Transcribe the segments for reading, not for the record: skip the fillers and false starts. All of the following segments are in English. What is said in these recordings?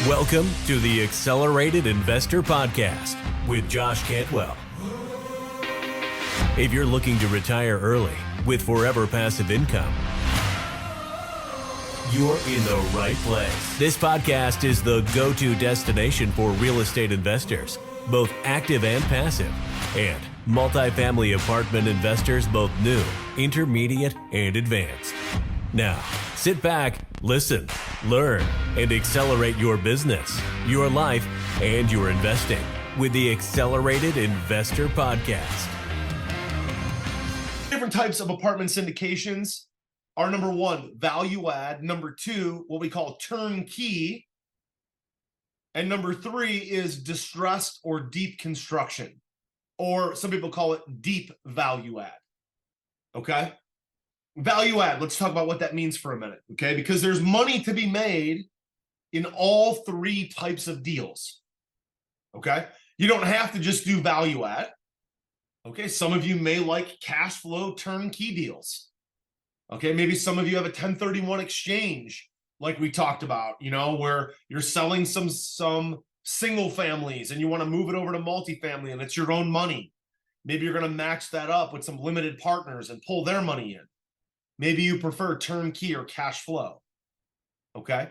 Welcome to the Accelerated Investor Podcast with Josh Cantwell. If you're looking to retire early with forever passive income, you're in the right place. This podcast is the go-to destination for real estate investors, both active and passive, and multifamily apartment investors, both new, intermediate, and advanced. Now, sit back, listen, learn, and accelerate your business, your life, and your investing with the Accelerated Investor Podcast. Different types of apartment syndications are number one, value add. Number two, what we call turnkey. And number three is distressed or deep construction, or some people call it deep value add. Okay? Value add, let's talk about what that means for a minute, okay? Because there's money to be made in all three types of deals, okay? You don't have to just do value add, okay? Some of you may like cash flow turnkey deals, okay? Maybe some of you have a 1031 exchange like we talked about, you know, where you're selling some single families and you want to move it over to multifamily and it's your own money. Maybe you're going to match that up with some limited partners and pull their money in. Maybe you prefer turnkey or cash flow, okay?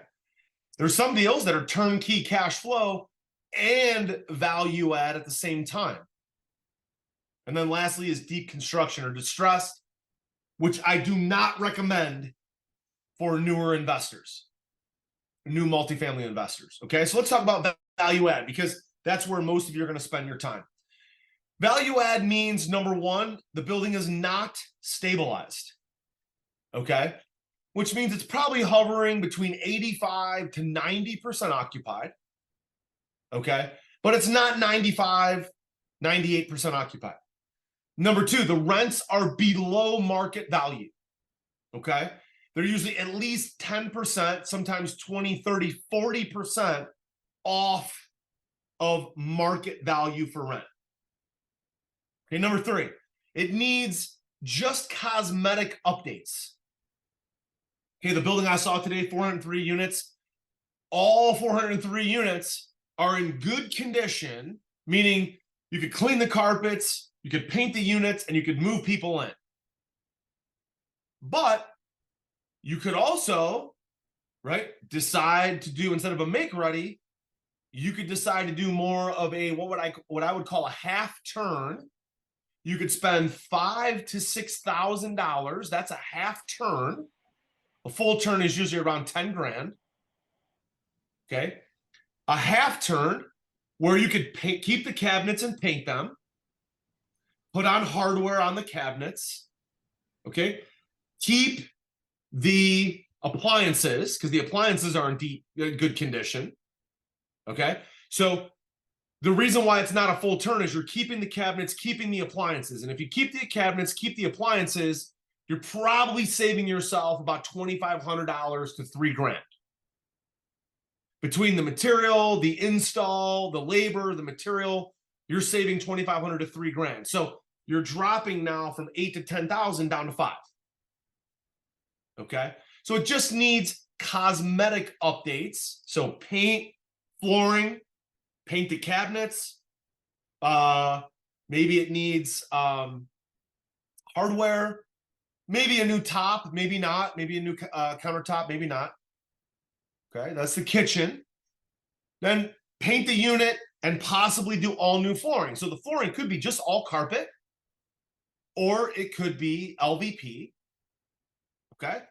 There's some deals that are turnkey cash flow and value add at the same time. And then lastly is deep construction or distressed, which I do not recommend for newer investors, new multifamily investors, okay? So let's talk about value add because that's where most of you are going to spend your time. Value add means, number one, the building is not stabilized. Okay, which means it's probably hovering between 85 to 90% occupied. Okay, but it's not 95, 98% occupied. Number two, the rents are below market value. Okay, they're usually at least 10%, sometimes 20, 30, 40% off of market value for rent. Okay, number three, it needs just cosmetic updates. Okay, the building I saw today, 403 units. All 403 units are in good condition, meaning you could clean the carpets, you could paint the units, and you could move people in. But you could also, right, decide to do, instead of a make-ready, you could decide to do more of a, what I would call a half turn. You could spend $5,000 to $6,000. That's a half turn. A full turn is usually around 10 grand. Okay. A half turn where you could keep the cabinets and paint them, put on hardware on the cabinets. Okay. Keep the appliances because the appliances are in good condition. Okay. So the reason why it's not a full turn is you're keeping the cabinets, keeping the appliances. And if you keep the cabinets, keep the appliances, you're probably saving yourself about $2,500 to $3,000. Between the material, the install, the labor, the material, you're saving $2,500 to $3,000. So you're dropping now from 8 to 10,000 down to 5. Okay, so it just needs cosmetic updates. So paint, flooring, paint the cabinets. Maybe it needs hardware. Maybe a new top, maybe not. Maybe a new countertop, maybe not. Okay, that's the kitchen. Then paint the unit and possibly do all new flooring. So the flooring could be just all carpet, or it could be LVP. Okay,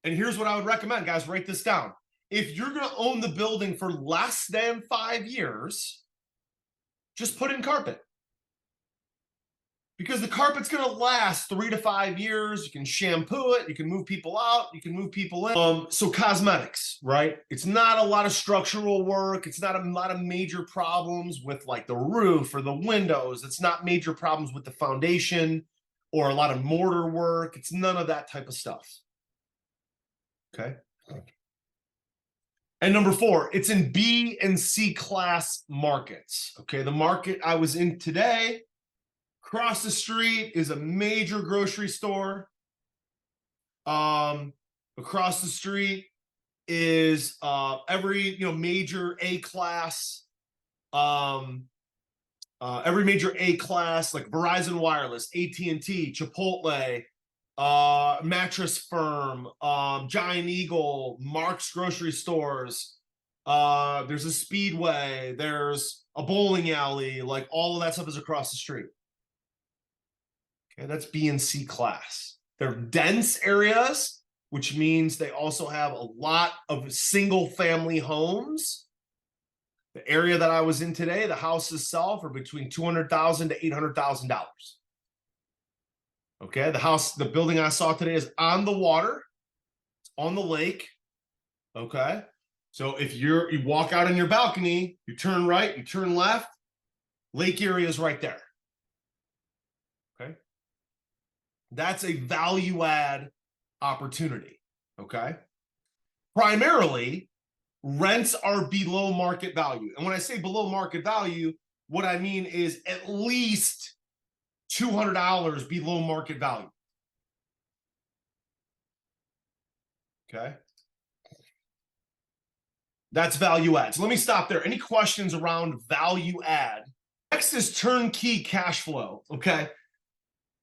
and here's what I would recommend, guys. Write this down. If you're going to own the building for less than 5 years, just put in carpet. Because the carpet's going to last 3 to 5 years. You can shampoo it. You can move people out. You can move people in. So cosmetics, right? It's not a lot of structural work. It's not a lot of major problems with like the roof or the windows. It's not major problems with the foundation or a lot of mortar work. It's none of that type of stuff. Okay. And number four, it's in B and C class markets. Okay. The market I was in today, across the street is a major grocery store. Across the street is every major A class, every major A class like Verizon Wireless, AT&T, Chipotle, Mattress Firm, Giant Eagle, Mark's grocery stores. There's a Speedway, there's a bowling alley, like all of that stuff is across the street. Okay, that's B and C class. They're dense areas, which means they also have a lot of single family homes. The area that I was in today, the houses sell for between $200,000 to $800,000. Okay, the building I saw today is on the water, it's on the lake. Okay, so if you walk out on your balcony, you turn right, you turn left, lake area is right there. Okay, that's a value add opportunity. Okay, primarily rents are below market value, and when I say below market value, what I mean is at least $200 below market value. Okay, that's value add. So let me stop there. Any questions around value add? Next is turnkey cash flow. Okay,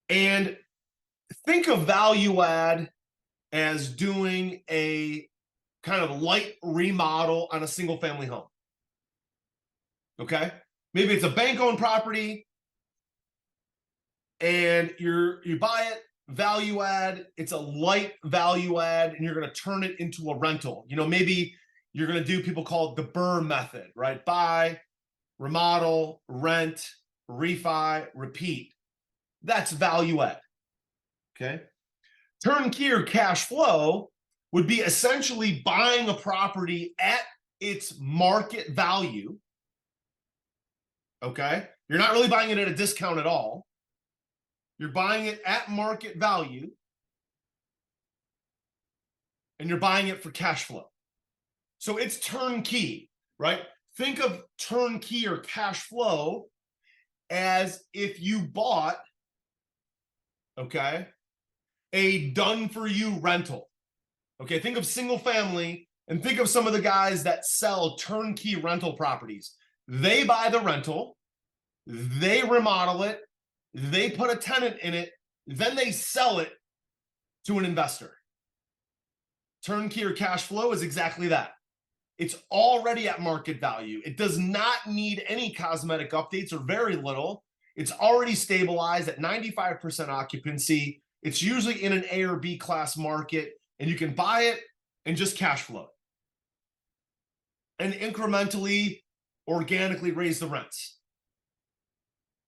and think of value add as doing a kind of light remodel on a single family home. Okay, maybe it's a bank owned property and you buy it, value add, it's a light value add, and you're going to turn it into a rental. Maybe you're going to do, people call it the BRRRR method, right? Buy, remodel, rent, refi, repeat. That's value add. Okay, turnkey or cash flow would be essentially buying a property at its market value. Okay, you're not really buying it at a discount at all. You're buying it at market value, and you're buying it for cash flow. So it's turnkey, right? Think of turnkey or cash flow as if you bought, okay, a done-for-you rental. Okay, think of single family and think of some of the guys that sell turnkey rental properties. They buy the rental, they remodel it, they put a tenant in it, then they sell it to an investor. Turnkey or cash flow is exactly that. It's already at market value. It does not need any cosmetic updates or very little. It's already stabilized at 95% occupancy. It's usually in an A or B class market, and you can buy it and just cash flow and incrementally, organically raise the rents.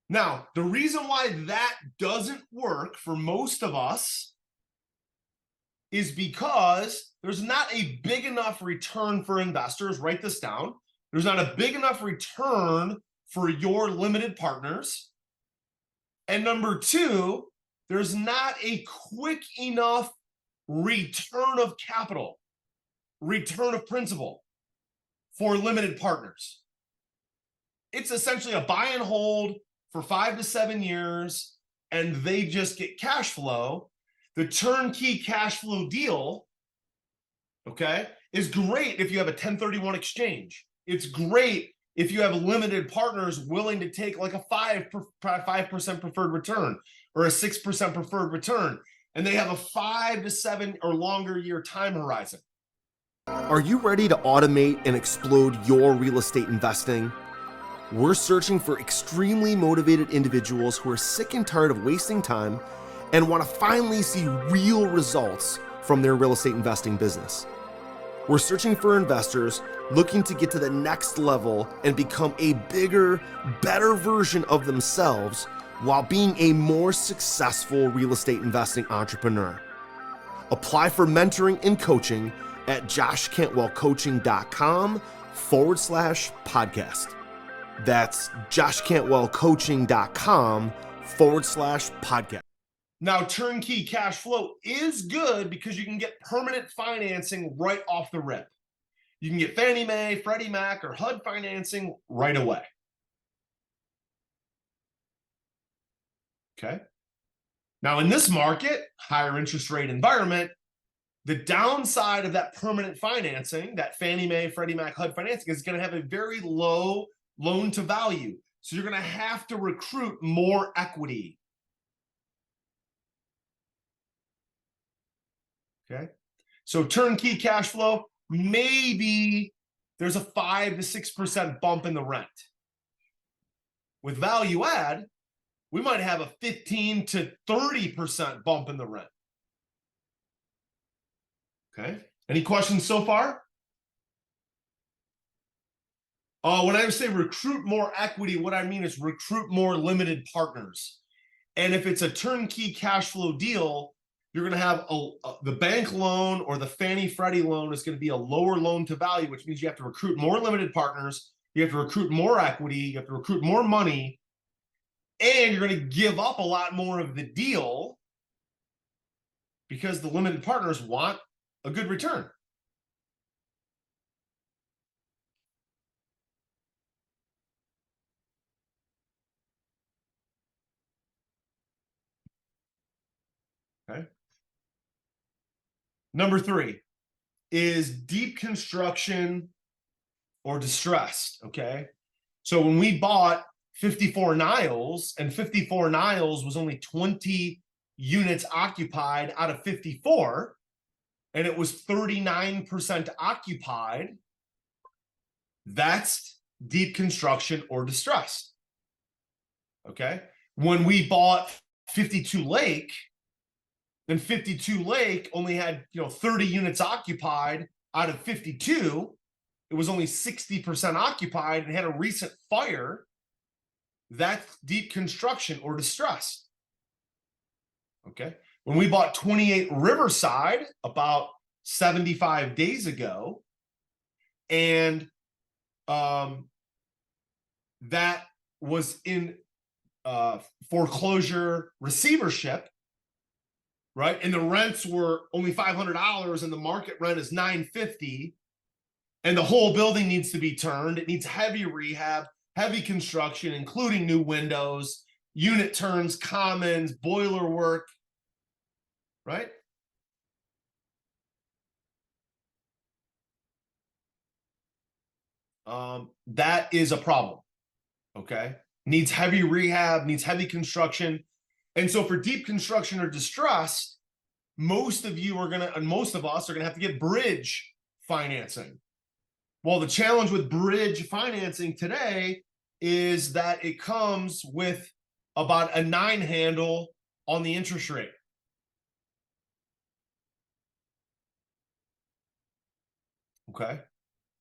Now, the reason why that doesn't work for most of us is because there's not a big enough return for investors. Write this down. There's not a big enough return for your limited partners. And number two, there's not a quick enough return of capital, return of principal for limited partners. It's essentially a buy and hold for 5 to 7 years, and they just get cash flow. The turnkey cash flow deal, okay, is great if you have a 1031 exchange. It's great if you have limited partners willing to take like a 5% preferred return or a 6% preferred return, and they have a 5 to 7 or longer year time horizon. Are you ready to automate and explode your real estate investing? We're searching for extremely motivated individuals who are sick and tired of wasting time and want to finally see real results from their real estate investing business. We're searching for investors looking to get to the next level and become a bigger, better version of themselves while being a more successful real estate investing entrepreneur. Apply for mentoring and coaching at joshcantwellcoaching.com/podcast. That's joshcantwellcoaching.com/podcast. Now, turnkey cash flow is good because you can get permanent financing right off the rip. You can get Fannie Mae, Freddie Mac, or HUD financing right away. Okay. Now, in this market, higher interest rate environment, The downside of that permanent financing, that Fannie Mae, Freddie Mac, HUD financing, is going to have a very low loan to value. So you're going to have to recruit more equity. Okay. So turnkey cash flow, maybe there's a 5 to 6% bump in the rent. With value add, we might have a 15 to 30% bump in the rent. Okay. Any questions so far? When I say recruit more equity, what I mean is recruit more limited partners. And if it's a turnkey cash flow deal, you're going to have the bank loan or the Fannie Freddie loan is going to be a lower loan to value, which means you have to recruit more limited partners. You have to recruit more equity. You have to recruit more money. And you're going to give up a lot more of the deal because the limited partners want a good return. Okay. Number 3 is deep construction or distressed. Okay. So when we bought 54 Niles, and 54 Niles was only 20 units occupied out of 54, and it was 39% occupied, that's deep construction or distressed. Okay. When we bought 52 Lake, then 52 Lake only had 30 units occupied out of 52. It was only 60% occupied and had a recent fire. That's deep construction or distress. Okay. When we bought 28 Riverside about 75 days ago, and that was in foreclosure receivership, right? And the rents were only $500 and the market rent is $950, and the whole building needs to be turned. It needs heavy rehab, heavy construction, including new windows, unit turns, commons, boiler work, right? That is a problem, okay? Needs heavy rehab, needs heavy construction. And so for deep construction or distress, most of you are gonna, and most of us are gonna have to get bridge financing. Well, the challenge with bridge financing today is that it comes with about a 9 handle on the interest rate. Okay.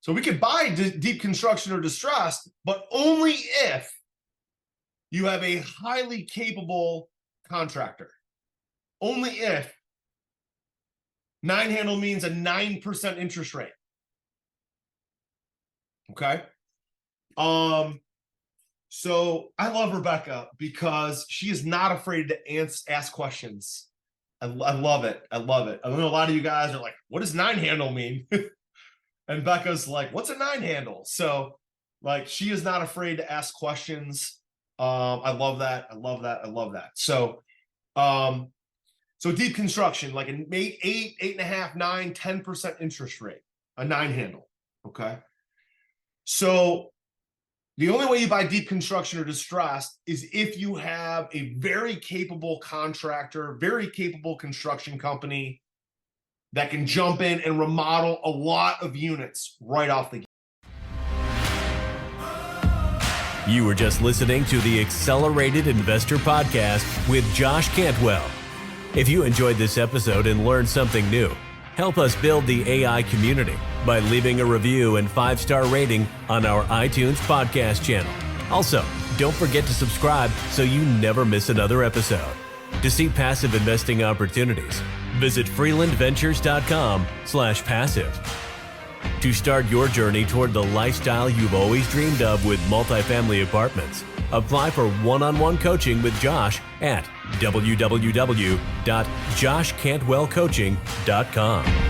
So we could buy deep construction or distressed, but only if you have a highly capable contractor. Only if 9 handle means a 9% interest rate. Okay. So I love Rebecca because she is not afraid to ask questions. I love it. I love it. I know a lot of you guys are like, what does 9 handle mean? And Becca's like, what's a 9 handle? So like, she is not afraid to ask questions. I love that. I love that. I love that. So, so deep construction, like an 8, 8.5, 9, 10% interest rate, a 9 handle. Okay. So the only way you buy deep construction or distressed is if you have a very capable contractor, very capable construction company that can jump in and remodel a lot of units right off the gate. You were just listening to the Accelerated Investor Podcast with Josh Cantwell. If you enjoyed this episode and learned something new, help us build the AI community by leaving a review and 5-star rating on our iTunes podcast channel. Also, don't forget to subscribe so you never miss another episode. To see passive investing opportunities, visit freelandventures.com/passive. To start your journey toward the lifestyle you've always dreamed of with multifamily apartments, apply for one-on-one coaching with Josh at www.joshcantwellcoaching.com.